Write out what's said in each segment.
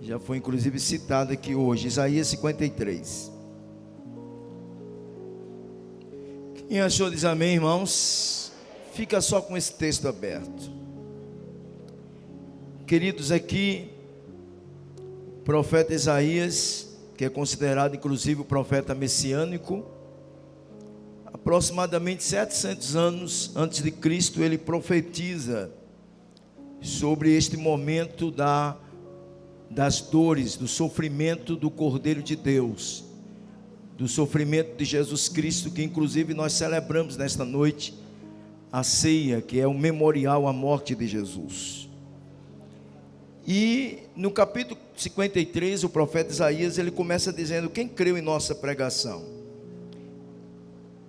Já foi inclusive citado aqui hoje, Isaías 53. Quem achou diz amém, irmãos. Fica só com esse texto aberto. Queridos, aqui o profeta Isaías, que é considerado inclusive o profeta messiânico, aproximadamente 700 anos antes de Cristo, ele profetiza sobre este momento das dores, do sofrimento do Cordeiro de Deus, do sofrimento de Jesus Cristo, que inclusive nós celebramos nesta noite a ceia, que é um memorial à morte de Jesus. E no capítulo 53, o profeta Isaías, ele começa dizendo: quem creu em nossa pregação?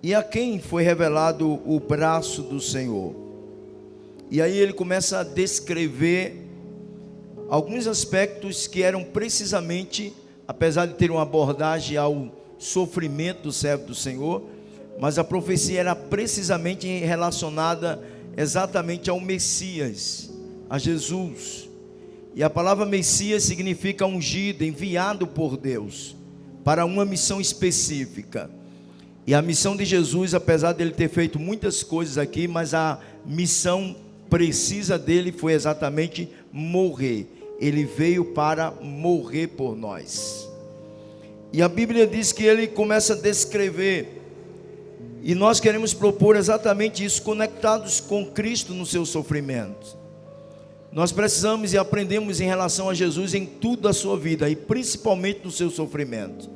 E a quem foi revelado o braço do Senhor? E aí ele começa a descrever alguns aspectos que eram precisamente, apesar de ter uma abordagem ao sofrimento do servo do Senhor, mas a profecia era precisamente relacionada exatamente ao Messias, a Jesus. E a palavra Messias significa ungido, enviado por Deus para uma missão específica. E a missão de Jesus, apesar dele ter feito muitas coisas aqui, mas a missão precisa dele foi exatamente morrer. Ele veio para morrer por nós. E a Bíblia diz que ele começa a descrever, e nós queremos propor exatamente isso, conectados com Cristo no seu sofrimento. Nós precisamos e aprendemos em relação a Jesus em tudo da sua vida, e principalmente no seu sofrimento.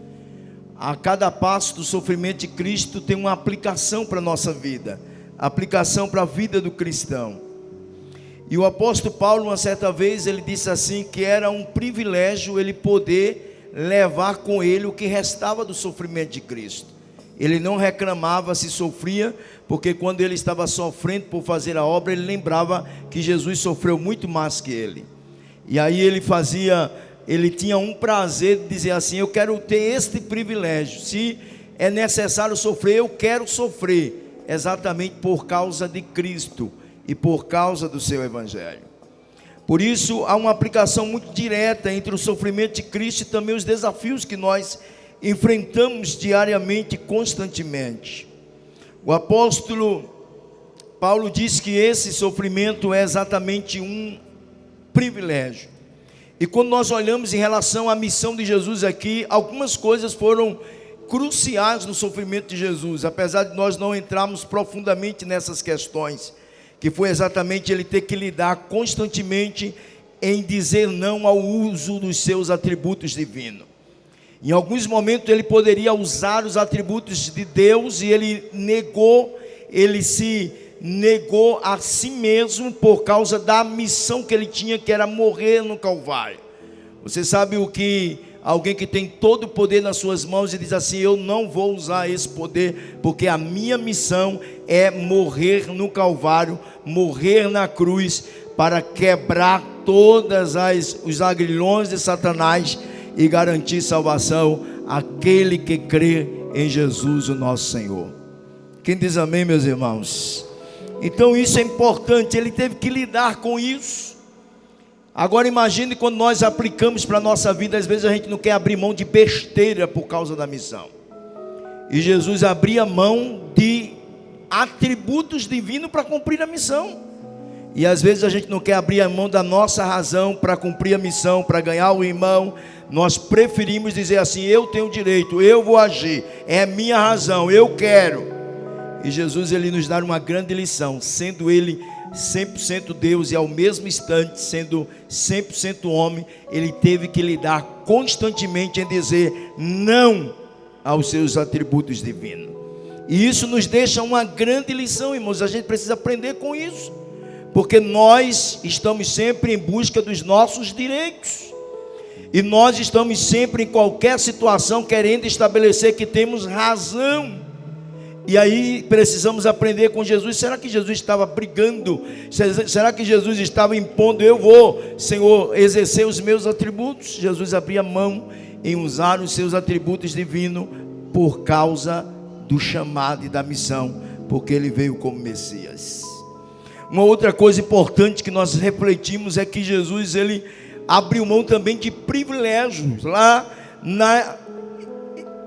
A cada passo do sofrimento de Cristo tem uma aplicação para a nossa vida, aplicação para a vida do cristão. E o apóstolo Paulo, uma certa vez, ele disse assim, que era um privilégio ele poder levar com ele o que restava do sofrimento de Cristo. Ele não reclamava se sofria, porque quando ele estava sofrendo por fazer a obra, ele lembrava que Jesus sofreu muito mais que ele. E aí ele tinha um prazer de dizer assim: eu quero ter este privilégio, se é necessário sofrer, eu quero sofrer, exatamente por causa de Cristo e por causa do seu evangelho. Por isso há uma aplicação muito direta entre o sofrimento de Cristo e também os desafios que nós enfrentamos diariamente, constantemente. O apóstolo Paulo diz que esse sofrimento é exatamente um privilégio. E quando nós olhamos em relação à missão de Jesus aqui, algumas coisas foram cruciais no sofrimento de Jesus, apesar de nós não entrarmos profundamente nessas questões, que foi exatamente ele ter que lidar constantemente em dizer não ao uso dos seus atributos divinos. Em alguns momentos ele poderia usar os atributos de Deus e ele se negou a si mesmo por causa da missão que ele tinha, que era morrer no Calvário. Você sabe o que alguém que tem todo o poder nas suas mãos e diz assim: eu não vou usar esse poder, porque a minha missão é morrer no Calvário, morrer na cruz, para quebrar todas os agrilhões de Satanás e garantir salvação àquele que crê em Jesus, o nosso Senhor. Quem diz amém, meus irmãos? Então isso é importante, ele teve que lidar com isso. Agora imagine quando nós aplicamos para a nossa vida, às vezes a gente não quer abrir mão de besteira por causa da missão. E Jesus abria mão de atributos divinos para cumprir a missão. E às vezes a gente não quer abrir a mão da nossa razão para cumprir a missão, para ganhar o irmão. Nós preferimos dizer assim: eu tenho direito, eu vou agir, é minha razão, eu quero. E Jesus, ele nos dá uma grande lição, sendo ele 100% Deus e ao mesmo instante sendo 100% homem, ele teve que lidar constantemente em dizer não aos seus atributos divinos. E isso nos deixa uma grande lição, irmãos. A gente precisa aprender com isso, porque nós estamos sempre em busca dos nossos direitos, e nós estamos sempre em qualquer situação querendo estabelecer que temos razão. E aí precisamos aprender com Jesus. Será que Jesus estava brigando? Será que Jesus estava impondo: eu vou, Senhor, exercer os meus atributos? Jesus abria mão em usar os seus atributos divinos por causa do chamado e da missão, porque ele veio como Messias. Uma outra coisa importante que nós refletimos é que Jesus, ele abriu mão também de privilégios. Lá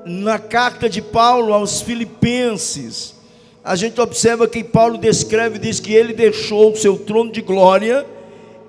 na carta de Paulo aos Filipenses, a gente observa que Paulo descreve, diz que ele deixou o seu trono de glória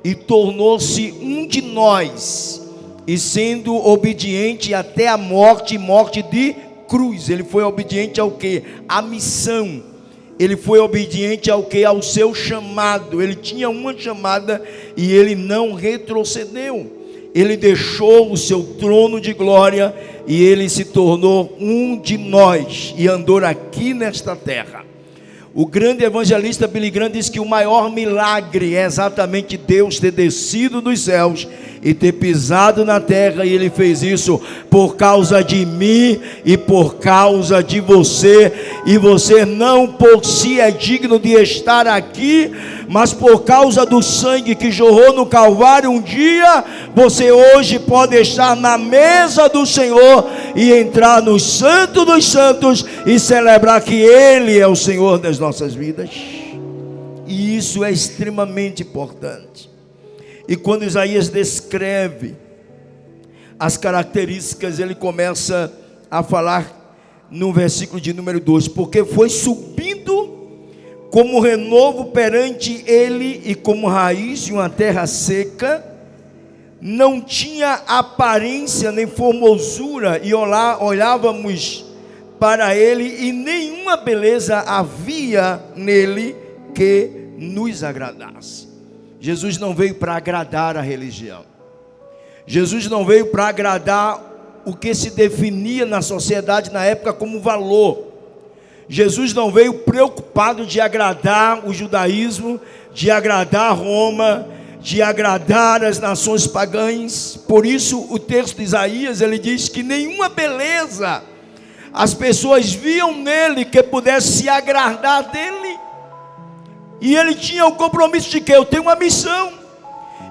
e tornou-se um de nós, e sendo obediente até a morte, morte de cruz. Ele foi obediente ao quê? À missão. Ele foi obediente ao quê? Ao seu chamado. Ele tinha uma chamada e ele não retrocedeu. Ele deixou o seu trono de glória e ele se tornou um de nós e andou aqui nesta terra. O grande evangelista Billy Graham diz que o maior milagre é exatamente Deus ter descido dos céus e ter pisado na terra, e ele fez isso por causa de mim e por causa de você. E você não por si é digno de estar aqui, mas por causa do sangue que jorrou no Calvário um dia, você hoje pode estar na mesa do Senhor e entrar no Santo dos Santos e celebrar que Ele é o Senhor das nossas vidas. E isso é extremamente importante. E quando Isaías descreve as características, ele começa a falar no versículo de número 2: porque foi subindo como renovo perante ele, e como raiz de uma terra seca, não tinha aparência nem formosura, e olhávamos para ele, e nenhuma beleza havia nele que nos agradasse. Jesus não veio para agradar a religião. Jesus não veio para agradar o que se definia na sociedade na época como valor. Jesus não veio preocupado de agradar o judaísmo, de agradar Roma, de agradar as nações pagãs. Por isso o texto de Isaías, ele diz que nenhuma beleza as pessoas viam nele que pudesse se agradar dele. E ele tinha o compromisso de que eu tenho uma missão.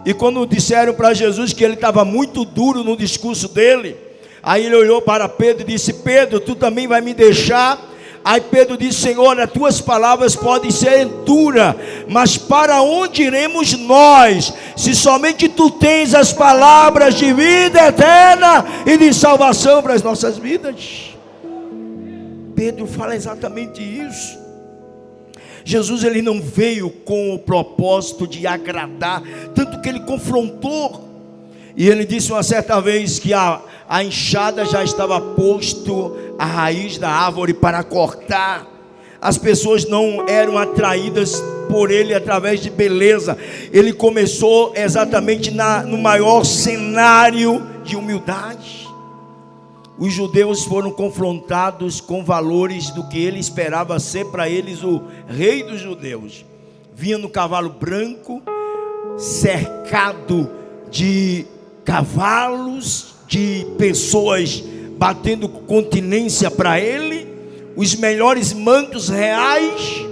E quando disseram para Jesus que ele estava muito duro no discurso dele, aí ele olhou para Pedro e disse: Pedro, tu também vai me deixar? Aí Pedro disse: Senhor, as tuas palavras podem ser duras, mas para onde iremos nós, se somente tu tens as palavras de vida eterna e de salvação para as nossas vidas? Pedro fala exatamente isso. Jesus, ele não veio com o propósito de agradar, tanto que ele confrontou. E ele disse uma certa vez que a enxada já estava posto à raiz da árvore para cortar. As pessoas não eram atraídas por ele através de beleza. Ele começou exatamente no maior cenário de humildade. Os judeus foram confrontados com valores do que ele esperava ser para eles o rei dos judeus. Vinha no cavalo branco, cercado de cavalos, de pessoas batendo continência para ele, os melhores mantos reais.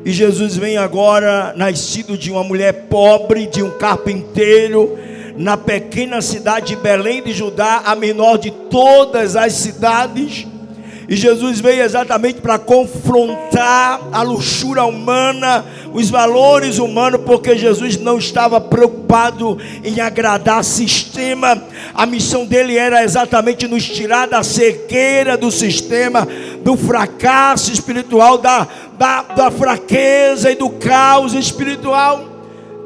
E Jesus vem agora, nascido de uma mulher pobre, de um carpinteiro, na pequena cidade de Belém de Judá, a menor de todas as cidades. E Jesus veio exatamente para confrontar a luxúria humana, os valores humanos, porque Jesus não estava preocupado em agradar sistema. A missão dele era exatamente nos tirar da cegueira do sistema, do fracasso espiritual, da fraqueza e do caos espiritual.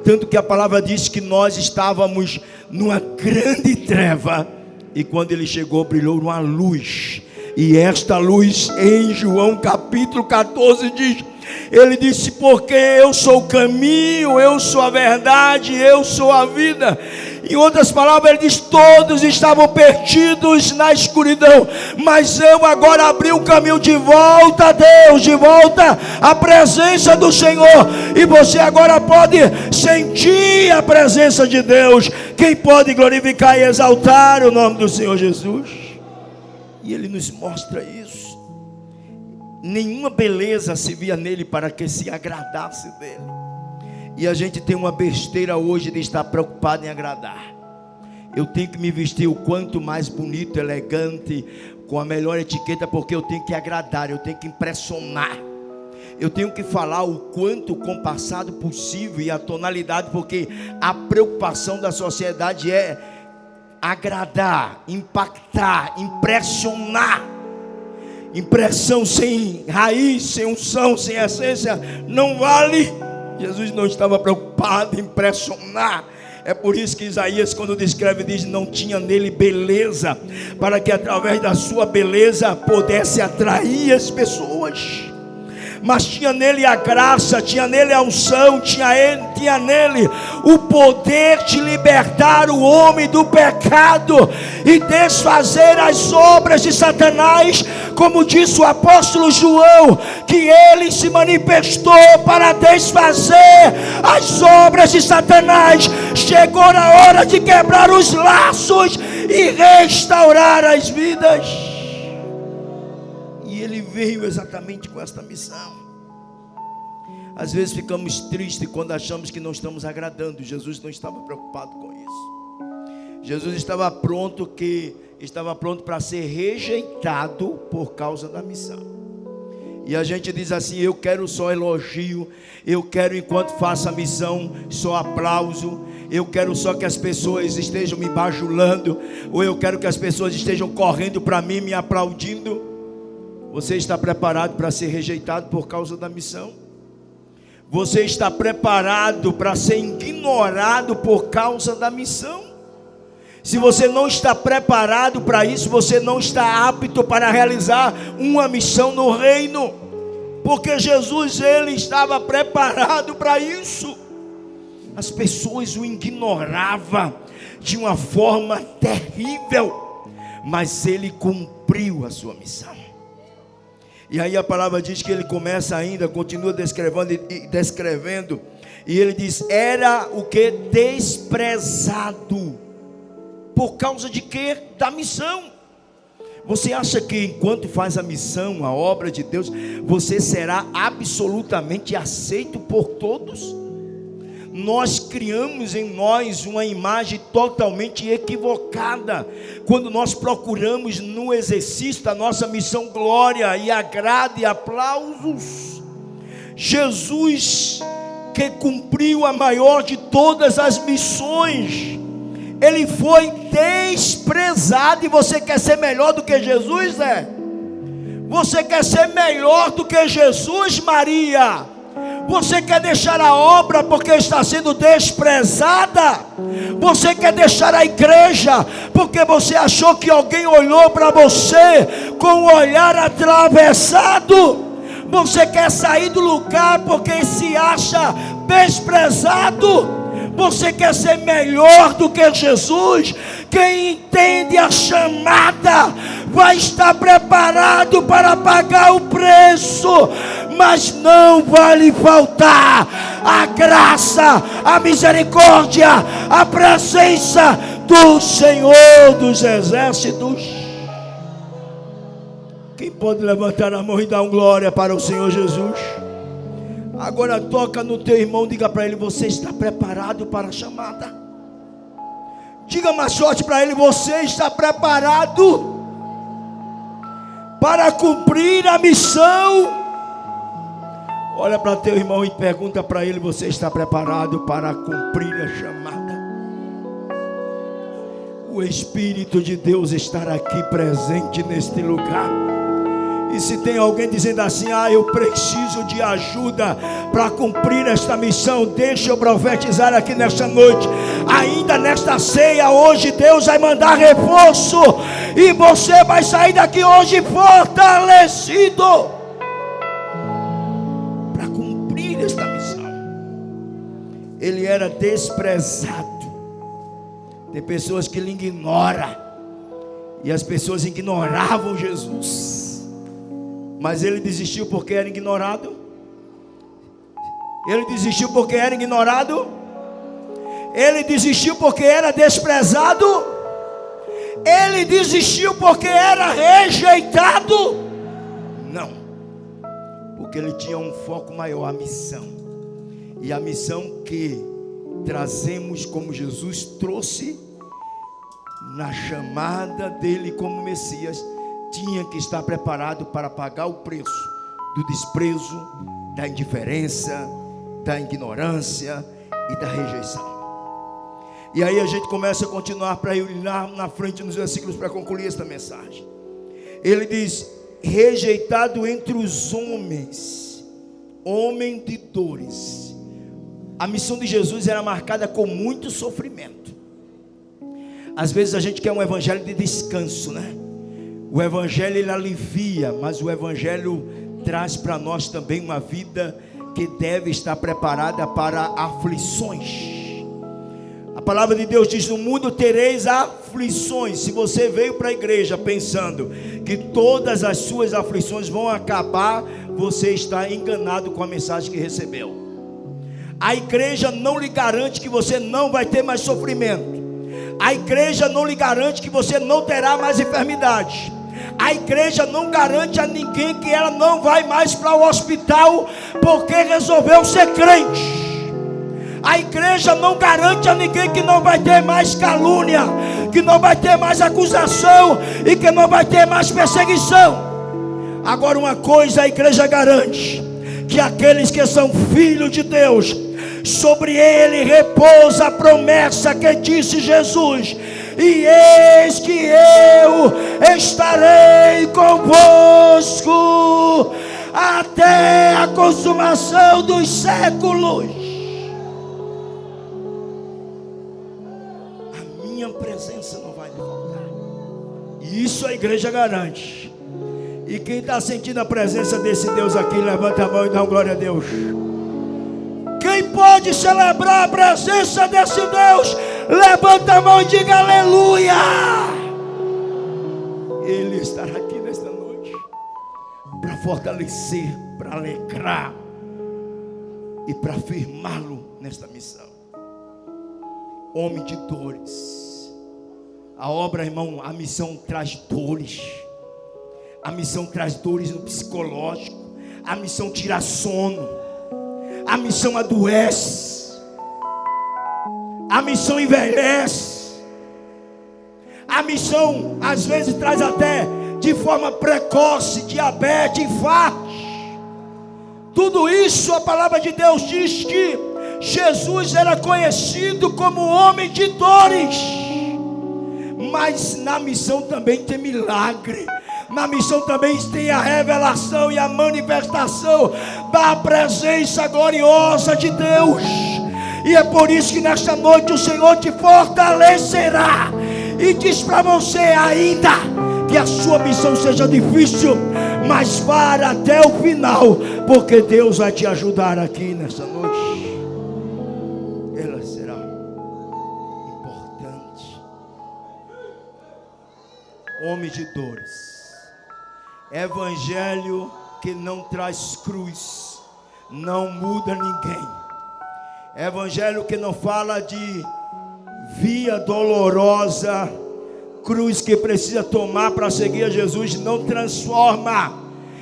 Tanto que a palavra diz que nós estávamos numa grande treva, e quando ele chegou, brilhou uma luz. E esta luz, em João capítulo 14 diz, ele disse: porque eu sou o caminho, eu sou a verdade, eu sou a vida. Em outras palavras, ele diz: todos estavam perdidos na escuridão, mas eu agora abri o caminho de volta a Deus, de volta à presença do Senhor. E você agora pode sentir a presença de Deus. Quem pode glorificar e exaltar o nome do Senhor Jesus? E ele nos mostra isso. Nenhuma beleza se via nele para que se agradasse dele. E a gente tem uma besteira hoje de estar preocupado em agradar. Eu tenho que me vestir o quanto mais bonito, elegante, com a melhor etiqueta, porque eu tenho que agradar, eu tenho que impressionar. Eu tenho que falar o quanto compassado possível e a tonalidade, porque a preocupação da sociedade é agradar, impactar, impressionar. Impressão sem raiz, sem unção, sem essência, não vale. Jesus não estava preocupado em impressionar. É por isso que Isaías, quando descreve, diz: não tinha nele beleza, para que através da sua beleza pudesse atrair as pessoas. Mas tinha nele a graça, tinha nele a unção, tinha nele o poder de libertar o homem do pecado e desfazer as obras de Satanás, como disse o apóstolo João, que ele se manifestou para desfazer as obras de Satanás. Chegou na hora de quebrar os laços e restaurar as vidas. E ele veio exatamente com esta missão. Às vezes ficamos tristes quando achamos que não estamos agradando. Jesus não estava preocupado com isso. Jesus estava pronto para ser rejeitado por causa da missão. E a gente diz assim: eu quero só elogio, eu quero, enquanto faço a missão, só aplauso, eu quero só que as pessoas estejam me bajulando, ou eu quero que as pessoas estejam correndo para mim, me aplaudindo. Você está preparado para ser rejeitado por causa da missão? Você está preparado para ser ignorado por causa da missão? Se você não está preparado para isso, você não está apto para realizar uma missão no reino, porque Jesus, ele estava preparado para isso. As pessoas o ignoravam de uma forma terrível, mas ele cumpriu a sua missão. E aí a palavra diz que ele começa ainda, continua descrevendo, e ele diz: era o que? Desprezado. Por causa de quê? Da missão. Você acha que enquanto faz a missão, a obra de Deus, você será absolutamente aceito por todos? Nós criamos em nós uma imagem totalmente equivocada quando nós procuramos no exercício da nossa missão glória e agrado e aplausos. Jesus, que cumpriu a maior de todas as missões, ele foi desprezado. E você quer ser melhor do que Jesus, né? Você quer ser melhor do que Jesus, Maria? Você quer deixar a obra porque está sendo desprezada? Você quer deixar a igreja porque você achou que alguém olhou para você com um olhar atravessado? Você quer sair do lugar porque se acha desprezado? Você quer ser melhor do que Jesus? Quem entende a chamada vai estar preparado para pagar o preço, mas não vai lhe faltar a graça, a misericórdia, a presença do Senhor dos Exércitos. Quem pode levantar a mão e dar glória para o Senhor Jesus? Agora toca no teu irmão, diga para ele: você está preparado para a chamada? Diga mais forte para ele: você está preparado para cumprir a missão? Olha para teu irmão e pergunta para ele: você está preparado para cumprir a chamada? O Espírito de Deus estará aqui presente neste lugar. E se tem alguém dizendo assim: eu preciso de ajuda para cumprir esta missão, deixa eu profetizar aqui nesta noite. Ainda nesta ceia hoje, Deus vai mandar reforço, e você vai sair daqui hoje fortalecido para cumprir esta missão. Ele era desprezado. Tem pessoas que ele ignora, e as pessoas ignoravam Jesus. Mas ele desistiu porque era ignorado? Ele desistiu porque era ignorado? Ele desistiu porque era desprezado? Ele desistiu porque era rejeitado? Não, porque ele tinha um foco maior, a missão. E a missão que trazemos como Jesus trouxe na chamada dele como Messias, tinha que estar preparado para pagar o preço do desprezo, da indiferença, da ignorância e da rejeição. E aí a gente começa a continuar para ir lá na frente nos versículos para concluir esta mensagem. Ele diz: rejeitado entre os homens, homem de dores. A missão de Jesus era marcada com muito sofrimento. Às vezes a gente quer um evangelho de descanso, né? O evangelho ele alivia, mas o evangelho traz para nós também uma vida que deve estar preparada para aflições. A palavra de Deus diz: no mundo tereis aflições. Se você veio para a igreja pensando que todas as suas aflições vão acabar, você está enganado com a mensagem que recebeu. A igreja não lhe garante que você não vai ter mais sofrimento. A igreja não lhe garante que você não terá mais enfermidade. A igreja não garante a ninguém que ela não vai mais para o hospital porque resolveu ser crente. A igreja não garante a ninguém que não vai ter mais calúnia, que não vai ter mais acusação e que não vai ter mais perseguição. Agora, uma coisa a igreja garante: que aqueles que são filhos de Deus, sobre ele repousa a promessa que disse Jesus: e eis que eu estarei convosco até a consumação dos séculos. A minha presença não vai lhe faltar. E isso a igreja garante. E quem está sentindo a presença desse Deus aqui, levanta a mão e dá uma glória a Deus. Quem pode celebrar a presença desse Deus, levanta a mão e diga aleluia. Ele estará aqui nesta noite para fortalecer, para alegrar e para firmá-lo nesta missão. Homem de dores. A obra, irmão, a missão traz dores. A missão traz dores no psicológico. A missão tira sono. A missão adoece. A missão envelhece. A missão às vezes traz até de forma precoce diabetes, infarto. Tudo isso a palavra de Deus diz que Jesus era conhecido como homem de dores. Mas na missão também tem milagre. Na missão também tem a revelação e a manifestação da presença gloriosa de Deus. E é por isso que nesta noite o Senhor te fortalecerá e diz para você ainda que a sua missão seja difícil, mas vá até o final, porque Deus vai te ajudar aqui nesta noite. Ela será importante. Homem de dores. Evangelho que não traz cruz, não muda ninguém. Evangelho que não fala de via dolorosa, cruz que precisa tomar para seguir a Jesus, não transforma.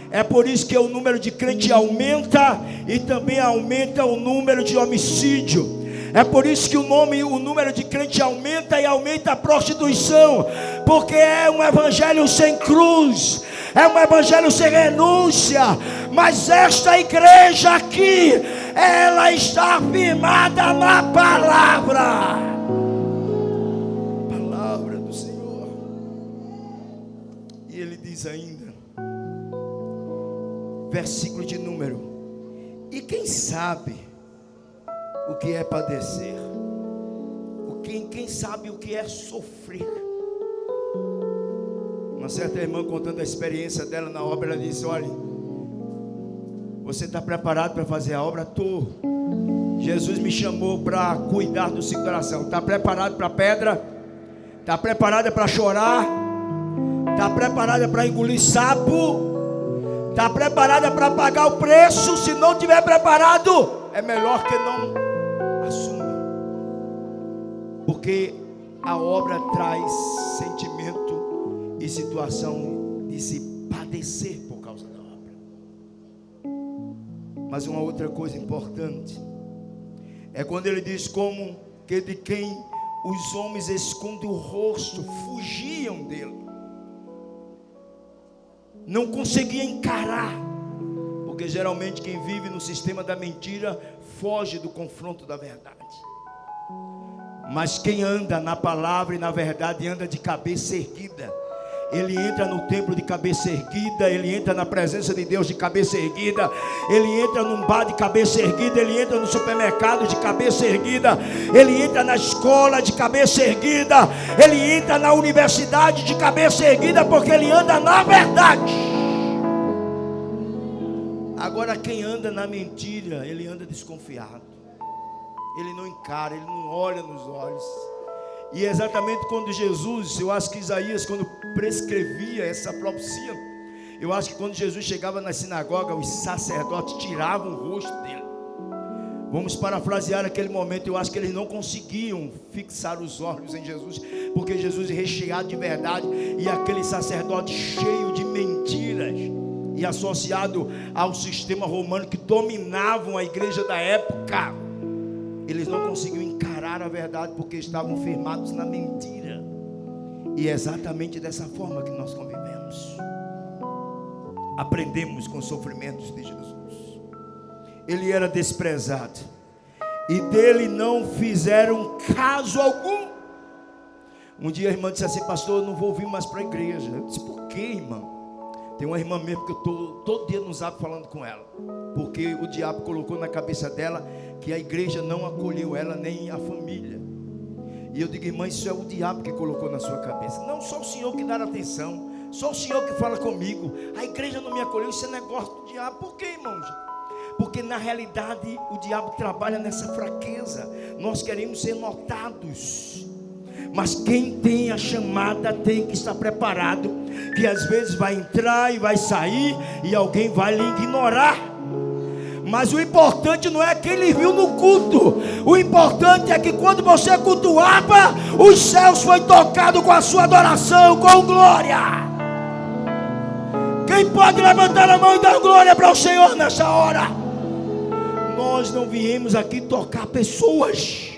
É por isso que o número de crentes aumenta e também aumenta o número de homicídio. É por isso que o número de crentes aumenta e aumenta a prostituição, porque é um evangelho sem cruz, é um evangelho sem renúncia. Mas esta igreja aqui, ela está firmada na palavra do Senhor. E ele diz ainda, versículo de número: e quem sabe o que é padecer? Quem sabe o que é sofrer? Uma certa irmã, contando a experiência dela na obra, ela disse: olha, você está preparado para fazer a obra? Estou. Jesus me chamou para cuidar do seu coração. Está preparado para a pedra? Está preparada para chorar? Está preparada para engolir sapo? Está preparada para pagar o preço? Se não estiver preparado, é melhor que não assuma, porque a obra traz sentimento e situação de se padecer por causa da obra. Mas uma outra coisa importante é quando ele diz como que de quem os homens escondem o rosto, fugiam dele, não conseguiam encarar, Porque geralmente quem vive no sistema da mentira foge do confronto da verdade. Mas quem anda na palavra e na verdade anda de cabeça erguida. Ele entra no templo de cabeça erguida, ele entra na presença de Deus de cabeça erguida, ele entra num bar de cabeça erguida, ele entra no supermercado de cabeça erguida, ele entra na escola de cabeça erguida, ele entra na universidade de cabeça erguida, porque ele anda na verdade. Agora quem anda na mentira, ele anda desconfiado, ele não encara, ele não olha nos olhos. E exatamente quando Jesus, eu acho que Isaías, quando prescrevia essa profecia, eu acho que quando Jesus chegava na sinagoga, os sacerdotes tiravam o rosto dele. Vamos parafrasear aquele momento. Eu acho que eles não conseguiam fixar os olhos em Jesus, porque Jesus é recheado de verdade, e aquele sacerdote cheio de mentiras, e associado ao sistema romano que dominavam a igreja da época, eles não conseguiam encarar a verdade, porque estavam firmados na mentira. E é exatamente dessa forma que nós convivemos. Aprendemos com os sofrimentos de Jesus. Ele era desprezado, e dele não fizeram caso algum. Um dia a irmã disse assim: pastor, eu não vou vir mais para a igreja. Eu disse: por quê, irmã? Tem uma irmã mesmo que eu estou todo dia no zap falando com ela, porque o diabo colocou na cabeça dela que a igreja não acolheu ela, nem a família. E eu digo: irmã, isso é o diabo que colocou na sua cabeça. Não, só o Senhor que dá atenção, só o Senhor que fala comigo. A igreja não me acolheu, isso é negócio do diabo. Por quê, irmãos? Porque na realidade o diabo trabalha nessa fraqueza. Nós queremos ser notados, mas quem tem a chamada tem que estar preparado, que às vezes vai entrar e vai sair, e alguém vai lhe ignorar. Mas o importante não é quem lhe viu no culto. O importante é que quando você cultuava, os céus foi tocado com a sua adoração, com glória. Quem pode levantar a mão e dar glória para o Senhor nessa hora? Nós não viemos aqui tocar pessoas,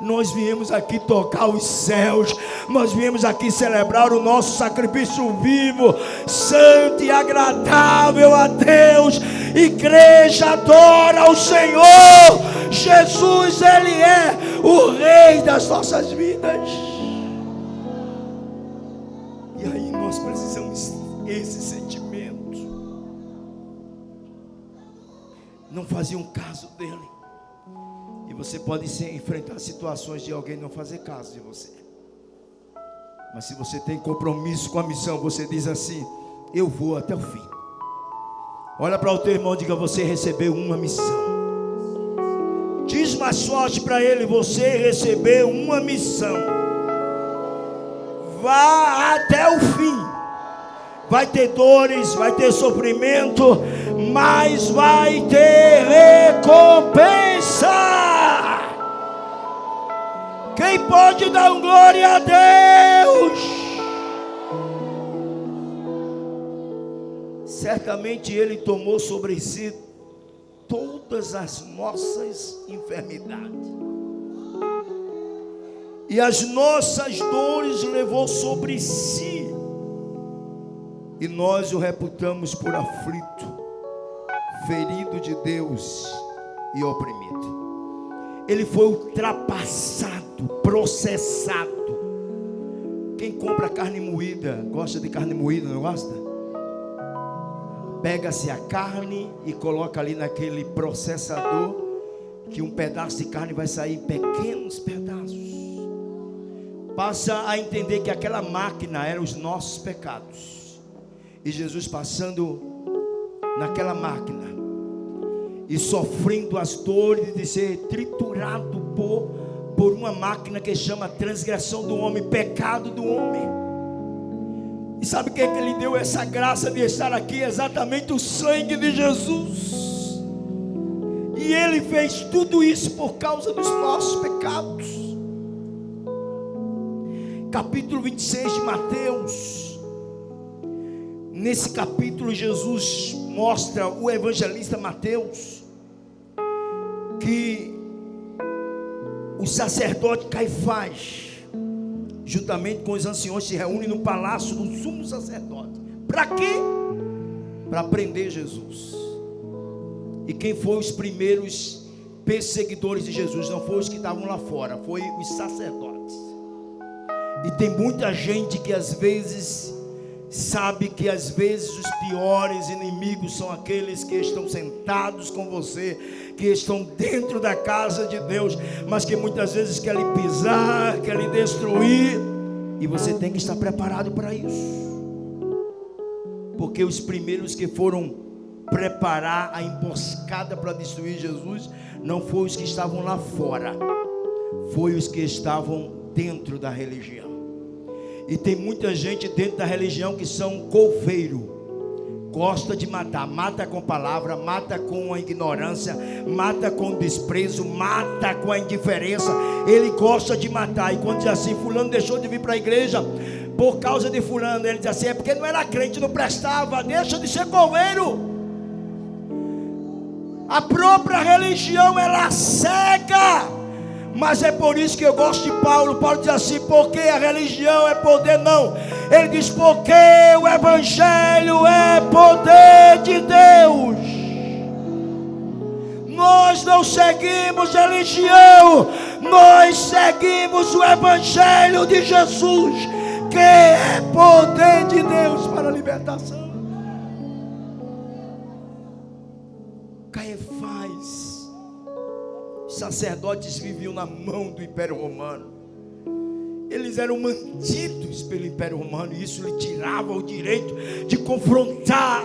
nós viemos aqui tocar os céus. Nós viemos aqui celebrar o nosso sacrifício vivo, santo e agradável a Deus. Igreja, adora ao Senhor. Jesus, Ele é o Rei das nossas vidas. E aí nós precisamos esse sentimento. Não faziam caso dele. E você pode enfrentar situações de alguém não fazer caso de você. Mas se você tem compromisso com a missão, você diz assim: eu vou até o fim. Olha para o teu irmão e diga: você recebeu uma missão. Diz mais forte para ele: você recebeu uma missão. Vá até o fim. Vai ter dores, vai ter sofrimento, mas vai ter recompensa. Quem pode dar glória a Deus? Certamente Ele tomou sobre si todas as nossas enfermidades, e as nossas dores levou sobre si, e nós o reputamos por aflito, ferido de Deus e oprimido. Ele foi ultrapassado, processado. Quem compra carne moída, gosta de carne moída, não gosta? Pega-se a carne e coloca ali naquele processador, que um pedaço de carne vai sair em pequenos pedaços. Passa a entender que aquela máquina era os nossos pecados. E Jesus passando naquela máquina e sofrendo as dores de ser triturado por uma máquina que chama transgressão do homem, pecado do homem. E sabe quem é que lhe deu essa graça de estar aqui? Exatamente o sangue de Jesus. E Ele fez tudo isso por causa dos nossos pecados. Capítulo 26 de Mateus. Nesse capítulo Jesus mostra, o evangelista Mateus, que o sacerdote Caifás, juntamente com os anciões, se reúnem no palácio do sumo sacerdote. Para quê? Para prender Jesus. E quem foi os primeiros perseguidores de Jesus? Não foram os que estavam lá fora, foi os sacerdotes. E tem muita gente que às vezes sabe que às vezes os piores inimigos são aqueles que estão sentados com você, que estão dentro da casa de Deus, mas que muitas vezes querem pisar, querem destruir, e você tem que estar preparado para isso, porque os primeiros que foram preparar a emboscada para destruir Jesus não foram os que estavam lá fora, foi os que estavam dentro da religião. E tem muita gente dentro da religião que são coveiro, gosta de matar, mata com palavra, mata com a ignorância, mata com desprezo, mata com a indiferença. Ele gosta de matar. E quando diz assim, fulano deixou de vir para a igreja por causa de fulano, ele diz assim, é porque não era crente, não prestava, deixa de ser coveiro. A própria religião, ela cega. Mas é por isso que eu gosto de Paulo. Paulo diz assim, porque a religião é poder, não. Ele diz, porque o evangelho é poder de Deus. Nós não seguimos religião, nós seguimos o evangelho de Jesus, que é poder de Deus para a libertação. Caifás, sacerdotes viviam na mão do Império Romano. Eles eram mantidos pelo Império Romano, e isso lhe tirava o direito de confrontar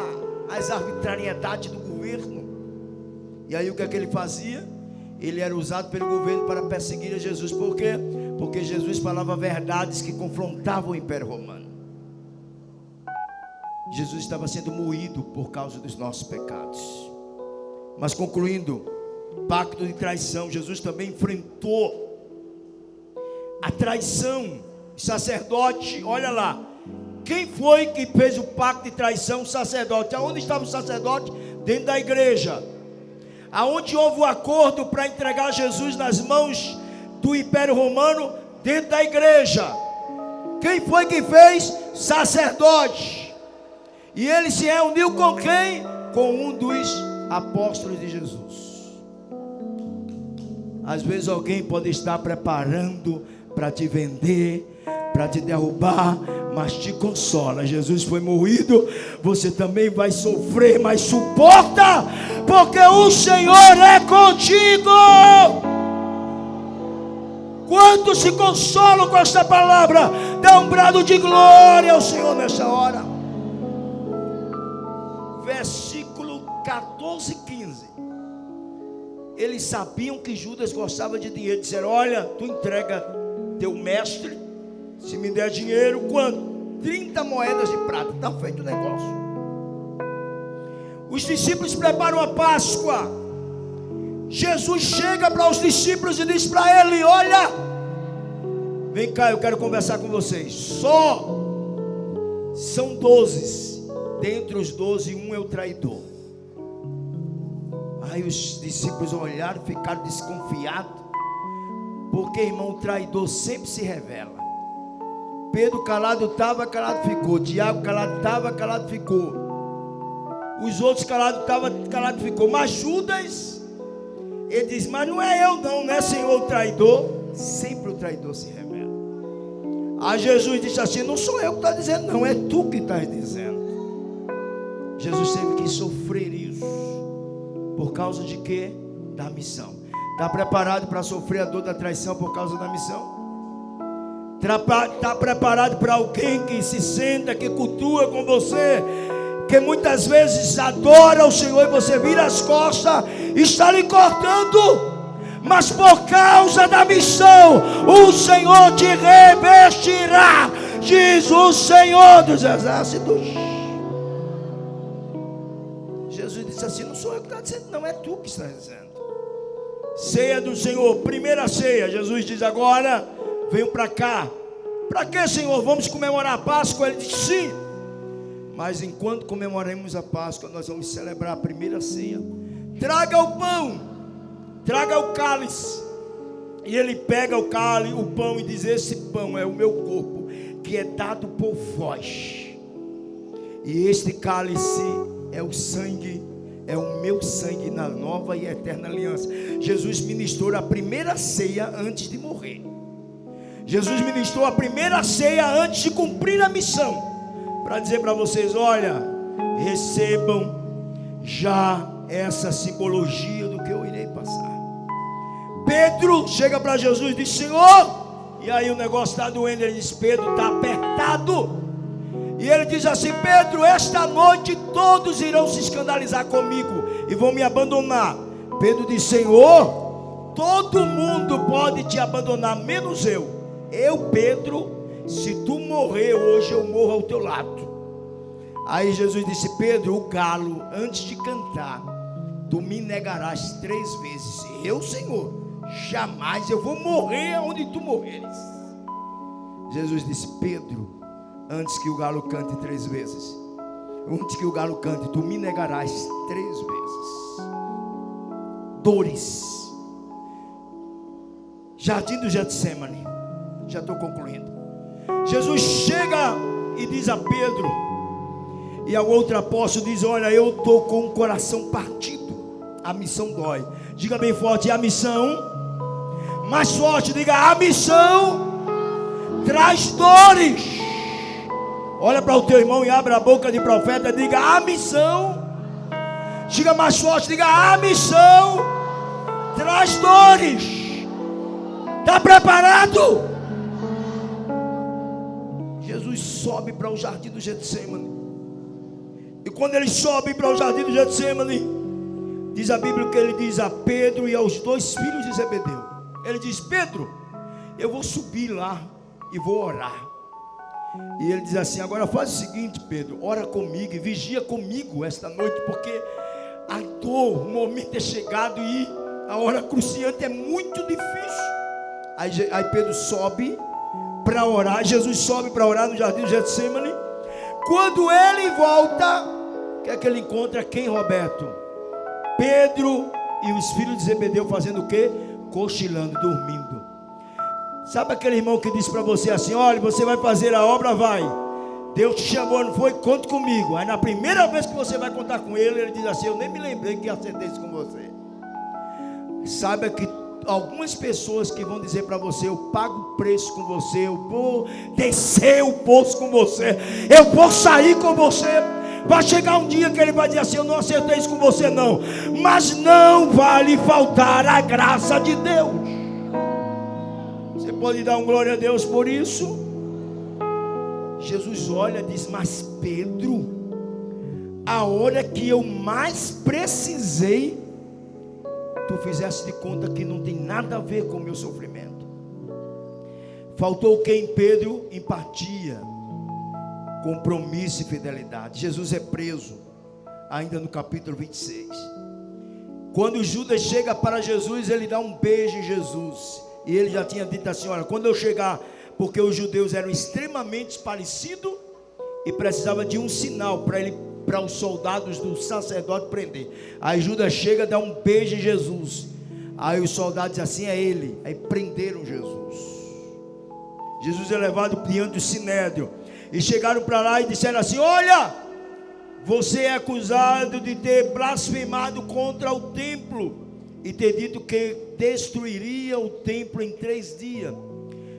as arbitrariedades do governo. E aí o que é que ele fazia? Ele era usado pelo governo para perseguir a Jesus. Por quê? Porque Jesus falava verdades que confrontavam o Império Romano. Jesus estava sendo moído por causa dos nossos pecados. Mas concluindo, pacto de traição, Jesus também enfrentou a traição. Sacerdote, olha lá, quem foi que fez o pacto de traição? O sacerdote. Aonde estava o sacerdote? Dentro da igreja. Aonde houve o acordo para entregar Jesus nas mãos do Império Romano? Dentro da igreja. Quem foi que fez? Sacerdote. E ele se reuniu com quem? Com um dos apóstolos de Jesus. Às vezes alguém pode estar preparando para te vender, para te derrubar, mas te consola. Jesus foi moído, você também vai sofrer, mas suporta, porque o Senhor é contigo. Quantos se consolam com esta palavra? Dá um brado de glória ao Senhor nessa hora. Versículo 14 e 15. Eles sabiam que Judas gostava de dinheiro. Disseram, olha, tu entrega teu mestre, se me der dinheiro, quanto? 30 moedas de prata, está feito o negócio. Os discípulos preparam a Páscoa. Jesus chega para os discípulos e diz para ele, olha, vem cá, eu quero conversar com vocês. Só são 12, dentre os 12, um é o traidor. Aí os discípulos olharam, ficaram desconfiados, porque, irmão, o traidor sempre se revela. Pedro calado estava, calado ficou. Tiago calado estava, calado ficou. Os outros calado estavam, calado ficou. Mas Judas, ele diz, mas não é eu não é Senhor o traidor. Sempre o traidor se revela. Aí Jesus disse assim, não sou eu que estou dizendo, não, é tu que estás dizendo. Jesus teve que sofrer isso. Por causa de quê? Da missão. Está preparado para sofrer a dor da traição por causa da missão? Está preparado para alguém que se senta, que cultua com você, que muitas vezes adora o Senhor e você vira as costas e está lhe cortando, mas por causa da missão o Senhor te revestirá, diz o Senhor dos exércitos. Jesus disse assim, não sou eu que estou dizendo, não, é tu que está dizendo. Ceia do Senhor, primeira ceia. Jesus diz agora, venham para cá. Para que, Senhor? Vamos comemorar a Páscoa? Ele diz sim. Mas enquanto comemoramos a Páscoa, nós vamos celebrar a primeira ceia. Traga o pão, traga o cálice. E ele pega o cálice, o pão, e diz, esse pão é o meu corpo, que é dado por vós. E este cálice é o sangue, é o meu sangue na nova e eterna aliança. Jesus ministrou a primeira ceia antes de morrer. Jesus ministrou a primeira ceia antes de cumprir a missão, para dizer para vocês: olha, recebam já essa simbologia do que eu irei passar. Pedro chega para Jesus e diz: Senhor, e aí o negócio está doendo. Ele diz: Pedro, está apertado. E ele diz assim: Pedro, esta noite todos irão se escandalizar comigo e vão me abandonar. Pedro diz: Senhor, todo mundo pode te abandonar, menos eu. Eu, Pedro, se tu morrer hoje, eu morro ao teu lado. Aí Jesus disse: Pedro, o galo, antes de cantar, tu me negarás 3 vezes. Eu, Senhor, jamais, eu vou morrer onde tu morreres. Jesus disse: Pedro, antes que o galo cante 3 vezes, antes que o galo cante, tu me negarás 3 vezes. Dores. Jardim do Getsemane. Já estou concluindo. Jesus chega e diz a Pedro, e ao outro apóstolo diz: olha, eu estou com o coração partido. A missão dói. Diga bem forte: a missão. Mais forte, diga: a missão traz dores. Olha para o teu irmão e abra a boca de profeta. Diga: a missão. Diga mais forte, diga: a missão traz dores. Está preparado? Jesus sobe para o jardim do Getsemane. E quando ele sobe para o jardim do Getsemane, diz a Bíblia que ele diz a Pedro e aos 2 filhos de Zebedeu. Ele diz: Pedro, eu vou subir lá e vou orar. E ele diz assim: agora faz o seguinte, Pedro, ora comigo e vigia comigo esta noite, porque a dor, o momento é chegado e a hora cruciante é muito difícil. Aí Pedro sobe para orar. Jesus sobe para orar no jardim de Getsemane. Quando ele volta, o que é que ele encontra? Quem, Roberto? Pedro e os filhos de Zebedeu fazendo o quê? Cochilando, dormindo. Sabe aquele irmão que disse para você assim: olha, você vai fazer a obra, vai. Deus te chamou, não foi? Conte comigo. Aí na primeira vez que você vai contar com ele, ele diz assim: eu nem me lembrei que acertei isso com você. Saiba que algumas pessoas que vão dizer para você: eu pago o preço com você, eu vou descer o poço com você, eu vou sair com você. Vai chegar um dia que ele vai dizer assim: eu não acertei isso com você não, mas não vai lhe faltar a graça de Deus. Você pode dar um glória a Deus por isso? Jesus olha e diz: mas Pedro, a hora que eu mais precisei, tu fizeste de conta que não tem nada a ver com o meu sofrimento. Faltou o que em Pedro? Empatia, compromisso e fidelidade. Jesus é preso, ainda no capítulo 26. Quando Judas chega para Jesus, ele dá um beijo em Jesus. E ele já tinha dito assim: olha, quando eu chegar, porque os judeus eram extremamente parecidos e precisavam de um sinal para os soldados do sacerdote prender. Aí Judas chega, dá um beijo em Jesus. Aí os soldados dizem assim: é ele. Aí prenderam Jesus. Jesus é levado diante do sinédrio. E chegaram para lá e disseram assim: olha, você é acusado de ter blasfemado contra o templo e ter dito que destruiria o templo em 3 dias.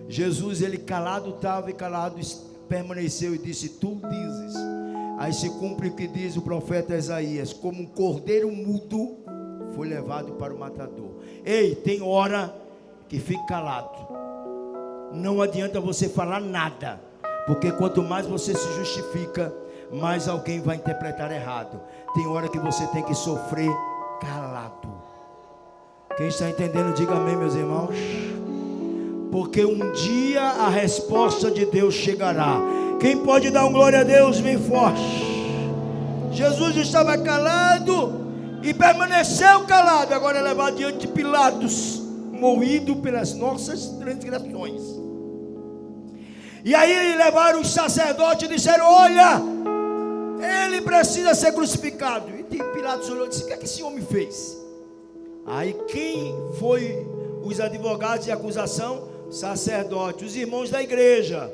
Jesus, ele calado estava e calado permaneceu e disse: tu dizes. Aí se cumpre o que diz o profeta Isaías: como um cordeiro mudo foi levado para o matador. Ei, tem hora que fique calado. Não adianta você falar nada, porque quanto mais você se justifica, mais alguém vai interpretar errado. Tem hora que você tem que sofrer calado. Quem está entendendo, diga amém, meus irmãos. Porque um dia a resposta de Deus chegará. Quem pode dar um glória a Deus bem forte? Jesus estava calado e permaneceu calado. Agora é levado diante de Pilatos, moído pelas nossas transgressões. E aí levaram os sacerdotes e disseram: olha, ele precisa ser crucificado. E Pilatos olhou e disse: o que é que esse homem fez? Aí quem foi os advogados de acusação? Sacerdotes, os irmãos da igreja.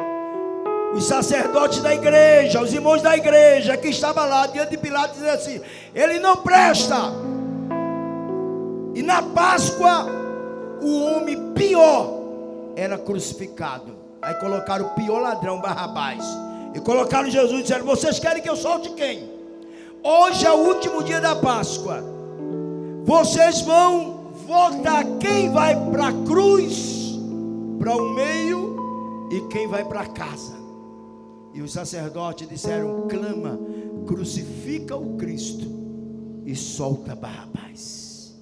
Os sacerdotes da igreja, os irmãos da igreja que estavam lá diante de Pilatos, diziam assim: ele não presta. E na Páscoa, o homem pior era crucificado. Aí colocaram o pior ladrão, Barrabás, e colocaram Jesus e disseram: vocês querem que eu solte quem? Hoje é o último dia da Páscoa. Vocês vão votar quem vai para a cruz, para o meio, e quem vai para casa. E os sacerdotes disseram: clama, crucifica o Cristo e solta Barrabás.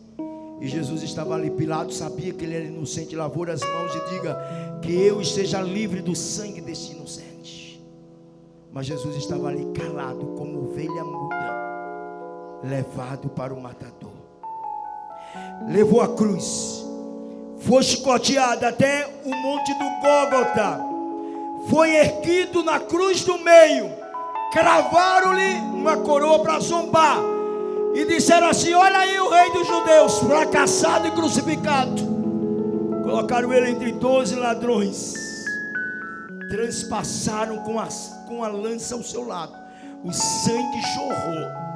E Jesus estava ali. Pilatos sabia que ele era inocente. Lavou as mãos e diga: que eu esteja livre do sangue deste inocente. Mas Jesus estava ali calado, como ovelha muda, levado para o matador. Levou a cruz, foi chicoteado até o monte do Gólgota, foi erguido na cruz do meio, cravaram-lhe uma coroa para zombar, e disseram assim: olha aí o rei dos judeus, fracassado e crucificado. Colocaram ele entre 12 ladrões, transpassaram com a lança ao seu lado, o sangue jorrou.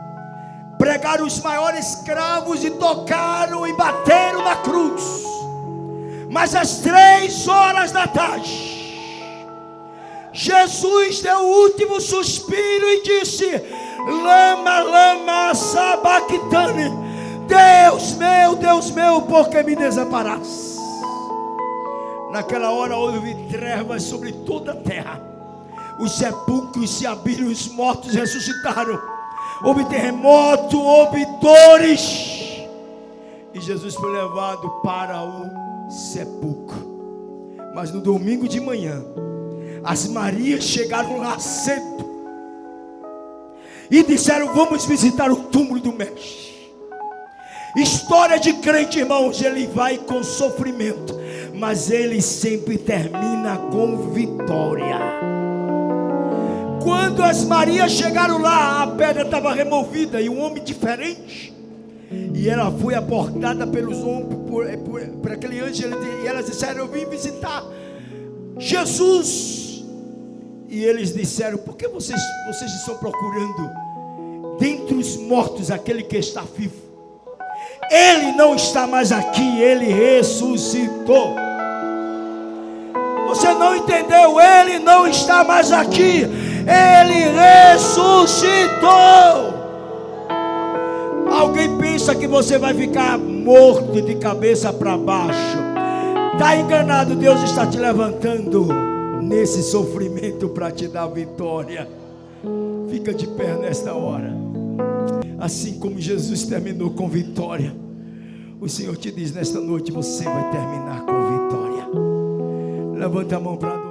Pregaram os maiores cravos e tocaram e bateram na cruz. Mas às 3 horas da tarde, Jesus deu o último suspiro e disse: lama, lama, sabachthani. Deus meu, por que me desamparaste? Naquela hora houve trevas sobre toda a terra. Os sepulcros se abriram, os mortos ressuscitaram. Houve terremoto, houve dores. E Jesus foi levado para o sepulcro. Mas no domingo de manhã, as Marias chegaram lá cedo e disseram: vamos visitar o túmulo do mestre. História de crente, irmãos, ele vai com sofrimento, mas ele sempre termina com vitória. Quando as Marias chegaram lá, a pedra estava removida e um homem diferente, e ela foi abordada pelos homens, por aquele anjo, e elas disseram: eu vim visitar Jesus. E eles disseram: por que vocês estão procurando dentre os mortos aquele que está vivo? Ele não está mais aqui, ele ressuscitou. Você não entendeu? Ele não está mais aqui, ele ressuscitou. Alguém pensa que você vai ficar morto de cabeça para baixo? Está enganado. Deus está te levantando nesse sofrimento para te dar vitória. Fica de pé nesta hora. Assim como Jesus terminou com vitória, o Senhor te diz nesta noite: você vai terminar com vitória. Levanta a mão para